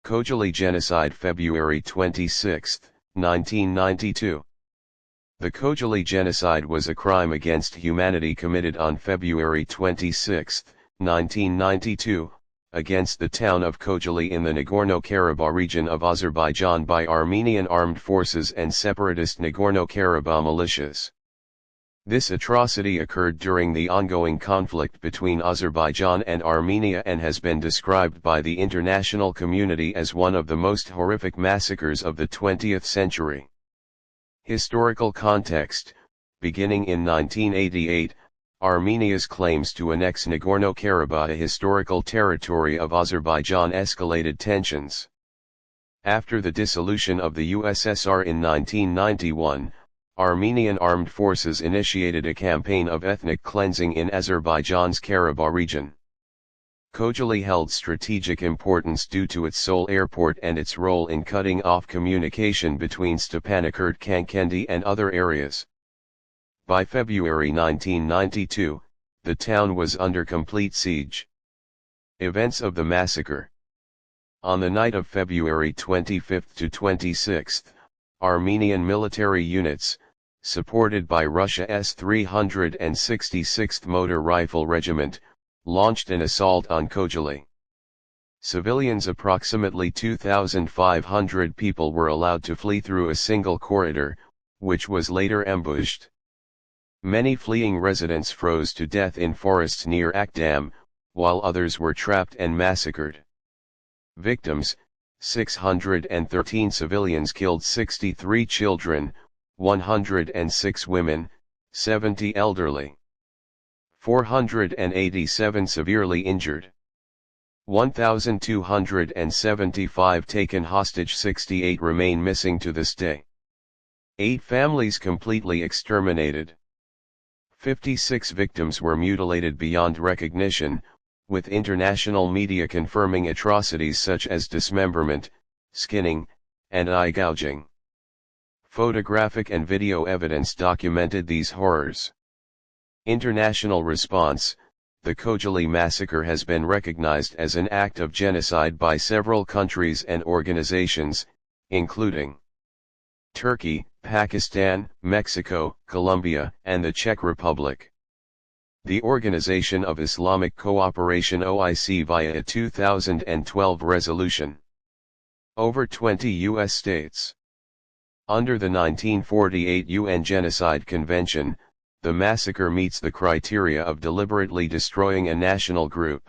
Khojaly Genocide February 26, 1992. The Khojaly Genocide was a crime against humanity committed on February 26, 1992, against the town of Khojaly in the Nagorno-Karabakh region of Azerbaijan by Armenian armed forces and separatist Nagorno-Karabakh militias. This atrocity occurred during the ongoing conflict between Azerbaijan and Armenia and has been described by the international community as one of the most horrific massacres of the 20th century. Historical context: beginning in 1988, Armenia's claims to annex Nagorno-Karabakh, a historical territory of Azerbaijan, escalated tensions. After the dissolution of the USSR in 1991, Armenian armed forces initiated a campaign of ethnic cleansing in Azerbaijan's Karabakh region. Khojaly held strategic importance due to its sole airport and its role in cutting off communication between Stepanakert, Kankendi and other areas. By February 1992, the town was under complete siege. Events of the massacre. On the night of February 25 to 26, Armenian military units, supported by Russia's 366th Motor Rifle Regiment, launched an assault on Khojaly. Civilians, approximately 2,500 people, were allowed to flee through a single corridor, which was later ambushed. Many fleeing residents froze to death in forests near Akdam, while others were trapped and massacred. Victims: 613 civilians killed, 63 children, 106 women, 70 elderly. 487 severely injured. 1,275 taken hostage, 68 remain missing to this day. 8 families completely exterminated. 56 victims were mutilated beyond recognition, with international media confirming atrocities such as dismemberment, skinning, and eye gouging. Photographic and video evidence documented these horrors. International response: the Khojaly massacre has been recognized as an act of genocide by several countries and organizations, including Turkey, Pakistan, Mexico, Colombia, and the Czech Republic. The Organization of Islamic Cooperation (OIC) via a 2012 resolution. Over 20 U.S. states. Under the 1948 UN Genocide Convention, the massacre meets the criteria of deliberately destroying a national group.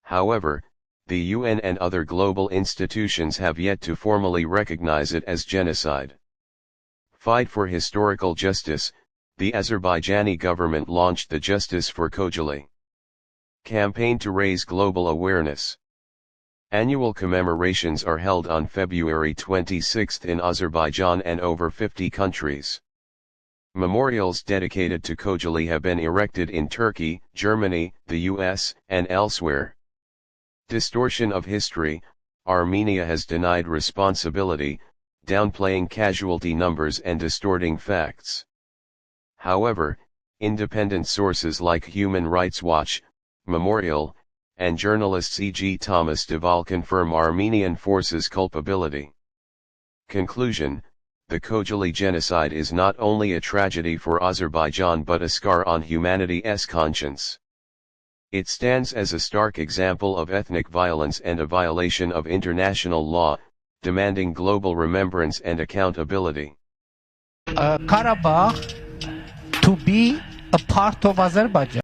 However, the UN and other global institutions have yet to formally recognize it as genocide. Fight for historical justice: the Azerbaijani government launched the Justice for Khojaly campaign to raise global awareness. Annual commemorations are held on February 26 in Azerbaijan and over 50 countries. Memorials dedicated to Khojaly have been erected in Turkey, Germany, the US, and elsewhere. Distortion of history: Armenia has denied responsibility, downplaying casualty numbers and distorting facts. However, independent sources like Human Rights Watch, Memorial, and journalists e.g. Thomas Deval confirm Armenian forces' culpability. Conclusion: the Khojaly genocide is not only a tragedy for Azerbaijan but a scar on humanity's conscience. It stands as a stark example of ethnic violence and a violation of international law, demanding global remembrance and accountability. Karabakh to be a part of Azerbaijan.